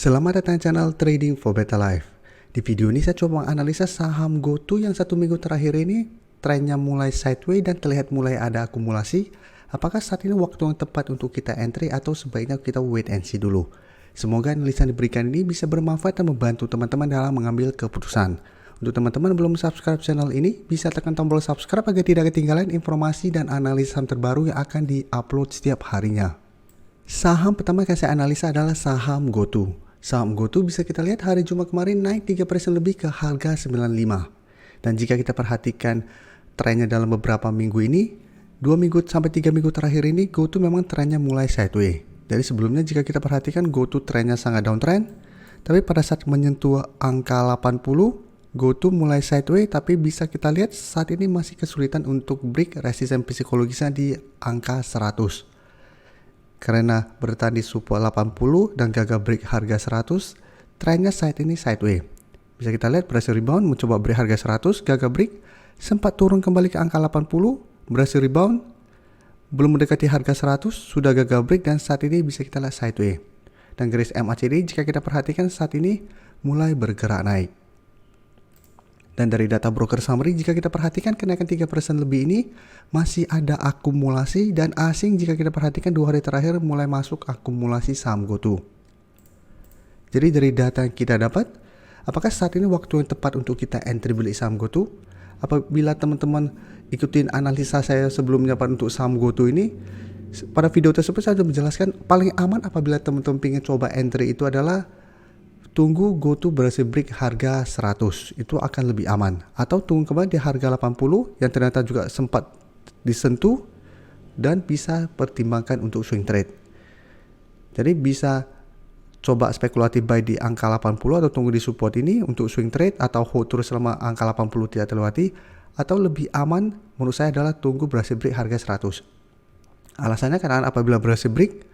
Selamat datang di channel Trading for Better Life. Di video ini saya coba menganalisa saham GoTo yang 1 minggu terakhir ini trennya mulai sideways dan terlihat mulai ada akumulasi. Apakah saat ini waktu yang tepat untuk kita entry atau sebaiknya kita wait and see dulu? Semoga analisan diberikan ini bisa bermanfaat dan membantu teman-teman dalam mengambil keputusan. Untuk teman-teman belum subscribe channel ini, bisa tekan tombol subscribe agar tidak ketinggalan informasi dan analisan terbaru yang akan di-upload setiap harinya. Saham pertama yang saya analisa adalah saham GoTo. Saham GoTo bisa kita lihat hari Jumat kemarin naik 3% lebih ke harga 95. Dan jika kita perhatikan trennya dalam beberapa minggu ini, 2 minggu sampai 3 minggu terakhir ini GoTo memang trennya mulai sideways. Dari sebelumnya jika kita perhatikan GoTo trennya sangat downtrend, tapi pada saat menyentuh angka 80, GoTo mulai sideways, tapi bisa kita lihat saat ini masih kesulitan untuk break resisten psikologisnya di angka 100. Karena bertahan di support 80 dan gagal break harga 100, trennya saat ini sideways. Bisa kita lihat berhasil rebound, mencoba break harga 100, gagal break, sempat turun kembali ke angka 80, berhasil rebound, belum mendekati harga 100, sudah gagal break dan saat ini bisa kita lihat sideways. Dan garis MACD jika kita perhatikan saat ini mulai bergerak naik. Dan dari data broker summary jika kita perhatikan kenaikan 3% lebih ini masih ada akumulasi dan asing jika kita perhatikan 2 hari terakhir mulai masuk akumulasi saham GoTo. Jadi dari data yang kita dapat, apakah saat ini waktu yang tepat untuk kita entry beli saham GoTo? Apabila teman-teman ikutin analisa saya sebelumnya untuk saham GoTo ini, pada video tersebut saya sudah menjelaskan paling aman apabila teman-teman ingin coba entry itu adalah tunggu GoTo berhasil break harga 100, itu akan lebih aman. Atau tunggu kembali di harga 80 yang ternyata juga sempat disentuh dan bisa pertimbangkan untuk swing trade. Jadi bisa coba spekulatif buy di angka 80 atau tunggu di support ini untuk swing trade atau hold terus selama angka 80 tidak terlewati. Atau lebih aman menurut saya adalah tunggu berhasil break harga 100. Alasannya karena apabila berhasil break,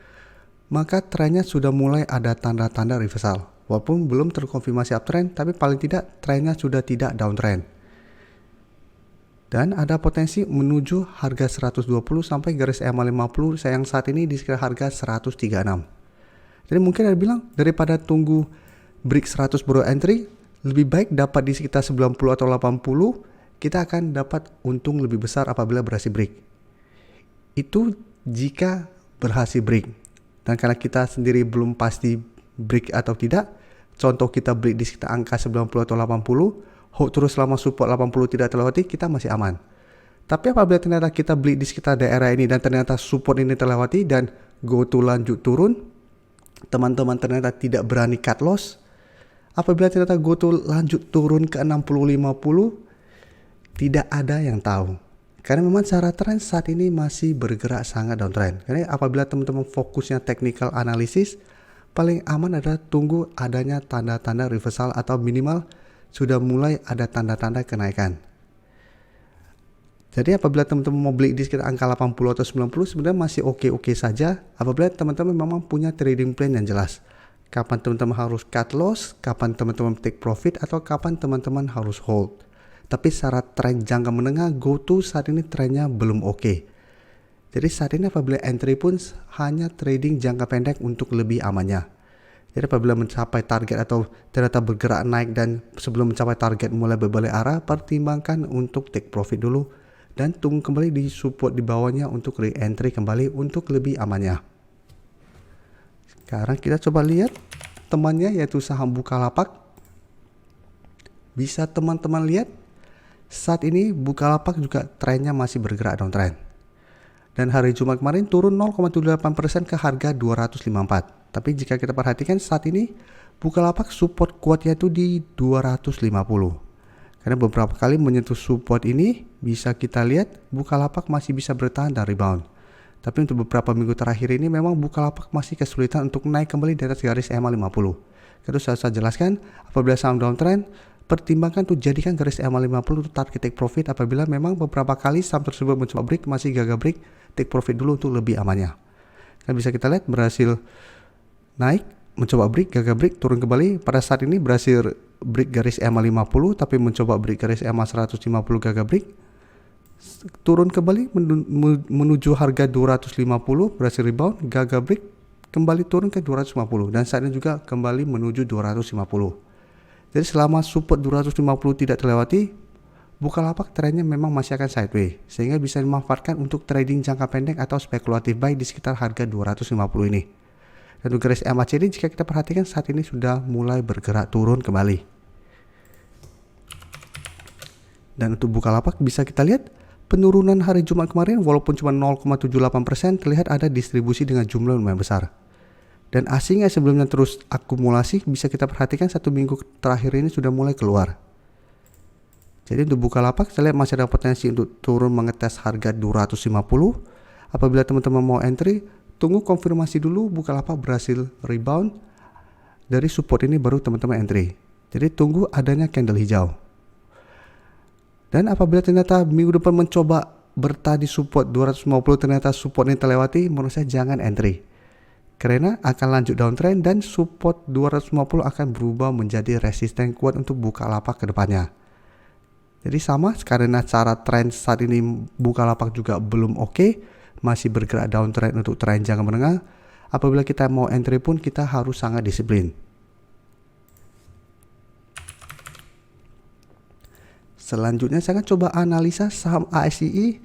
maka trennya sudah mulai ada tanda-tanda reversal. Walaupun belum terkonfirmasi uptrend, tapi paling tidak trennya sudah tidak downtrend. Dan ada potensi menuju harga 120 sampai garis EMA 50 yang saat ini di sekitar harga 136. Jadi mungkin ada bilang daripada tunggu break 100 baru entry, lebih baik dapat di sekitar 90 atau 80, kita akan dapat untung lebih besar apabila berhasil break. Itu jika berhasil break. Dan karena kita sendiri belum pasti break atau tidak, contoh kita break di sekitar angka 90 atau 80, hold terus selama support 80 tidak terlewati, kita masih aman. Tapi apabila ternyata kita break di sekitar daerah ini dan ternyata support ini terlewati dan GoTo lanjut turun, teman-teman ternyata tidak berani cut loss. Apabila ternyata GoTo lanjut turun ke 60-50, tidak ada yang tahu. Karena memang secara tren saat ini masih bergerak sangat downtrend. Karena apabila teman-teman fokusnya technical analysis, paling aman adalah tunggu adanya tanda-tanda reversal atau minimal sudah mulai ada tanda-tanda kenaikan. Jadi apabila teman-teman mau beli di sekitar angka 80 atau 90 sebenarnya masih oke-oke saja apabila teman-teman memang punya trading plan yang jelas. Kapan teman-teman harus cut loss, kapan teman-teman take profit, atau kapan teman-teman harus hold. Tapi secara tren jangka menengah GoTo saat ini trennya belum oke. Jadi saat ini apabila entry pun hanya trading jangka pendek untuk lebih amannya. Jadi apabila mencapai target atau ternyata bergerak naik dan sebelum mencapai target mulai berbalik arah, pertimbangkan untuk take profit dulu dan tunggu kembali di support di bawahnya untuk re-entry kembali untuk lebih amannya. Sekarang kita coba lihat temannya yaitu saham Bukalapak. Bisa teman-teman lihat saat ini Bukalapak juga trennya masih bergerak downtrend. Dan hari Jumat kemarin turun 0,78% ke harga 254. Tapi jika kita perhatikan saat ini Bukalapak support kuatnya itu di 250. Karena beberapa kali menyentuh support ini bisa kita lihat Bukalapak masih bisa bertahan dan rebound. Tapi untuk beberapa minggu terakhir ini memang Bukalapak masih kesulitan untuk naik kembali di atas garis EMA 50. Terus saya jelaskan apabila saham downtrend, pertimbangkan untuk jadikan garis EMA 50 untuk target take profit apabila memang beberapa kali saham tersebut mencoba break masih gagal break, take profit dulu untuk lebih amannya. Kan bisa kita lihat berhasil naik, mencoba break, gagal break, turun kembali. Pada saat ini berhasil break garis EMA 50 tapi mencoba break garis EMA 150 gagal break. Turun kembali menuju harga 250, berhasil rebound, gagal break, kembali turun ke 250 dan saat ini juga kembali menuju 250. Jadi selama support 250 tidak terlewati, Bukalapak trennya memang masih akan sideways, sehingga bisa dimanfaatkan untuk trading jangka pendek atau spekulatif buy di sekitar harga 250 ini. Dan untuk garis MACD jika kita perhatikan saat ini sudah mulai bergerak turun kembali. Dan untuk Bukalapak bisa kita lihat penurunan hari Jumat kemarin walaupun cuma 0,78% terlihat ada distribusi dengan jumlah lumayan besar. Dan asing yang sebelumnya terus akumulasi bisa kita perhatikan 1 minggu terakhir ini sudah mulai keluar. Jadi untuk Bukalapak saya lihat masih ada potensi untuk turun mengetes harga 250. Apabila teman-teman mau entry, tunggu konfirmasi dulu Bukalapak berhasil rebound dari support ini baru teman-teman entry. Jadi tunggu adanya candle hijau. Dan apabila ternyata minggu depan mencoba bertahan di support 250 ternyata support ini terlewati, menurut saya jangan entry. Karena akan lanjut downtrend dan support 250 akan berubah menjadi resisten kuat untuk Bukalapak ke depannya. Jadi sama karena cara tren saat ini Bukalapak juga belum oke, masih bergerak downtrend untuk tren jangka menengah. Apabila kita mau entry pun kita harus sangat disiplin. Selanjutnya saya akan coba analisa saham ASII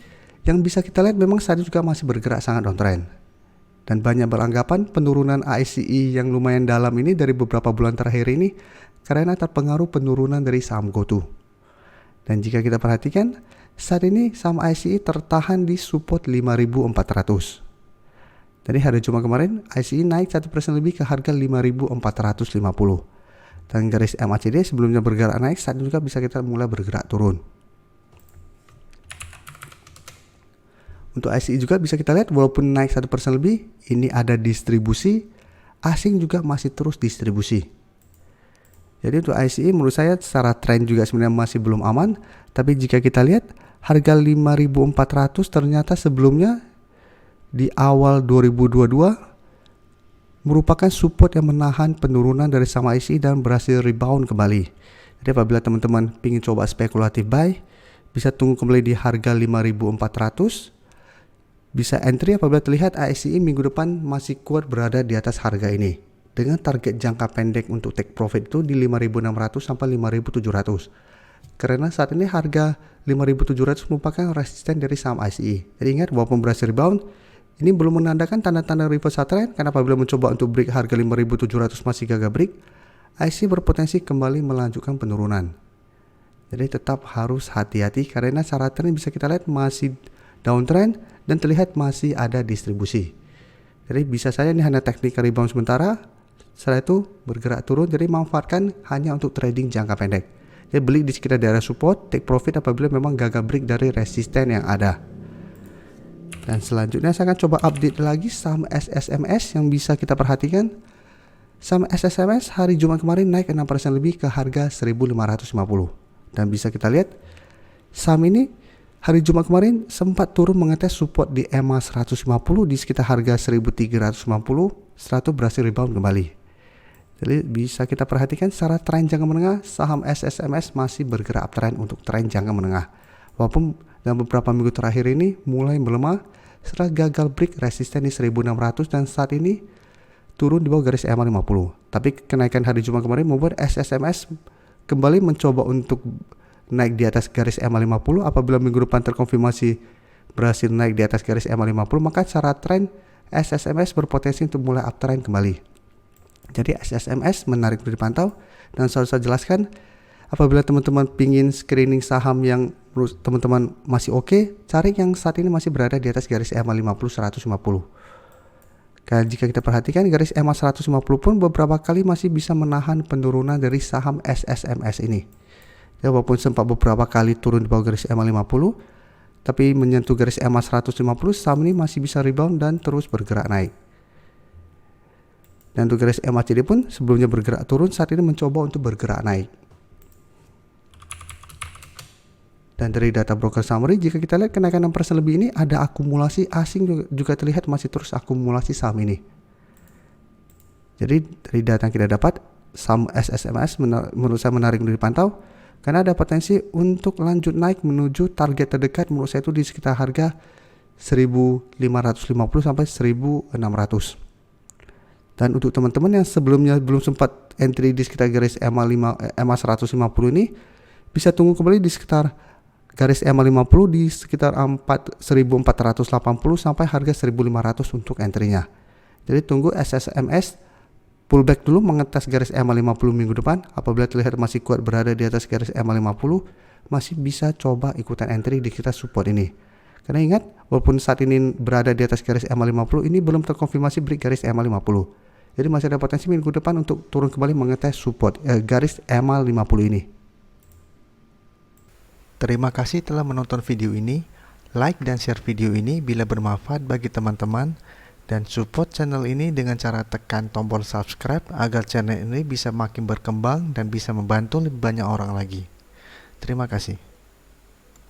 yang bisa kita lihat memang saat ini juga masih bergerak sangat downtrend. Dan banyak beranggapan penurunan ASII yang lumayan dalam ini dari beberapa bulan terakhir ini karena terpengaruh penurunan dari saham GoTo. Dan jika kita perhatikan, saat ini saham ASII tertahan di support 5.400. Jadi hari Jumat kemarin, ASII naik 1% lebih ke harga 5.450. Dan garis MACD sebelumnya bergerak naik, saat ini juga bisa kita mulai bergerak turun. Untuk ASII juga bisa kita lihat, walaupun naik 1% lebih, ini ada distribusi, asing juga masih terus distribusi. Jadi untuk ASII menurut saya secara tren juga sebenarnya masih belum aman. Tapi jika kita lihat harga 5.400 ternyata sebelumnya di awal 2022 merupakan support yang menahan penurunan dari saham ASII dan berhasil rebound kembali. Jadi apabila teman-teman ingin coba spekulatif buy, bisa tunggu kembali di harga 5.400. Bisa entry apabila terlihat ASII minggu depan masih kuat berada di atas harga ini. Dengan target jangka pendek untuk take profit itu di 5.600 sampai 5.700. Karena saat ini harga 5.700 merupakan resisten dari saham ASII. Jadi ingat walaupun berhasil rebound, ini belum menandakan tanda-tanda reversal trend karena apabila mencoba untuk break harga 5.700 masih gagal break, ASII berpotensi kembali melanjutkan penurunan. Jadi tetap harus hati-hati karena secara trend bisa kita lihat masih downtrend dan terlihat masih ada distribusi. Jadi bisa saja ini hanya teknik rebound sementara. Setelah itu bergerak turun, jadi manfaatkan hanya untuk trading jangka pendek. Jadi beli di sekitar daerah support, take profit apabila memang gagal break dari resisten yang ada. Dan selanjutnya saya akan coba update lagi saham SSMS yang bisa kita perhatikan. Saham SSMS hari Jumat kemarin naik 6% lebih ke harga 1.550. Dan bisa kita lihat saham ini hari Jumat kemarin sempat turun mengetes support di EMA 150 di sekitar harga 1.350. Setelah itu berhasil rebound kembali. Jadi bisa kita perhatikan secara tren jangka menengah saham SSMS masih bergerak uptrend untuk tren jangka menengah. Walaupun dalam beberapa minggu terakhir ini mulai melemah setelah gagal break resisten di 1.600 dan saat ini turun di bawah garis EMA 50. Tapi kenaikan hari Jumat kemarin membuat SSMS kembali mencoba untuk naik di atas garis EMA 50. Apabila minggu depan terkonfirmasi berhasil naik di atas garis EMA 50, maka secara tren SSMS berpotensi untuk mulai uptrend kembali. Jadi SSMS menarik untuk dipantau dan selalu saya jelaskan apabila teman-teman pingin screening saham yang menurut teman-teman masih oke, cari yang saat ini masih berada di atas garis EMA 50 150. Karena jika kita perhatikan garis EMA 150 pun beberapa kali masih bisa menahan penurunan dari saham SSMS ini. Ya, walaupun sempat beberapa kali turun di bawah garis EMA 50, tapi menyentuh garis EMA 150 saham ini masih bisa rebound dan terus bergerak naik. Dan untuk garis MACD pun sebelumnya bergerak turun, saat ini mencoba untuk bergerak naik. Dan dari data broker summary, jika kita lihat kenaikan 6% lebih ini ada akumulasi asing juga terlihat masih terus akumulasi saham ini. Jadi dari data yang kita dapat, saham SSMS menurut saya menarik untuk dipantau karena ada potensi untuk lanjut naik menuju target terdekat menurut saya itu di sekitar harga 1.550 sampai 1.600. Dan untuk teman-teman yang sebelumnya belum sempat entry di sekitar garis EMA 150 ini, bisa tunggu kembali di sekitar garis EMA 50 di sekitar 1480 sampai harga 1500 untuk entry-nya. Jadi tunggu SSMS pullback dulu mengetes garis EMA 50 minggu depan. Apabila terlihat masih kuat berada di atas garis EMA 50, masih bisa coba ikutan entry di kita support ini. Karena ingat, walaupun saat ini berada di atas garis EMA 50, ini belum terkonfirmasi break garis EMA 50. Jadi masih ada potensi minggu depan untuk turun kembali mengetes support garis EMA 50 ini. Terima kasih telah menonton video ini. Like dan share video ini bila bermanfaat bagi teman-teman, dan support channel ini dengan cara tekan tombol subscribe agar channel ini bisa makin berkembang dan bisa membantu lebih banyak orang lagi. Terima kasih.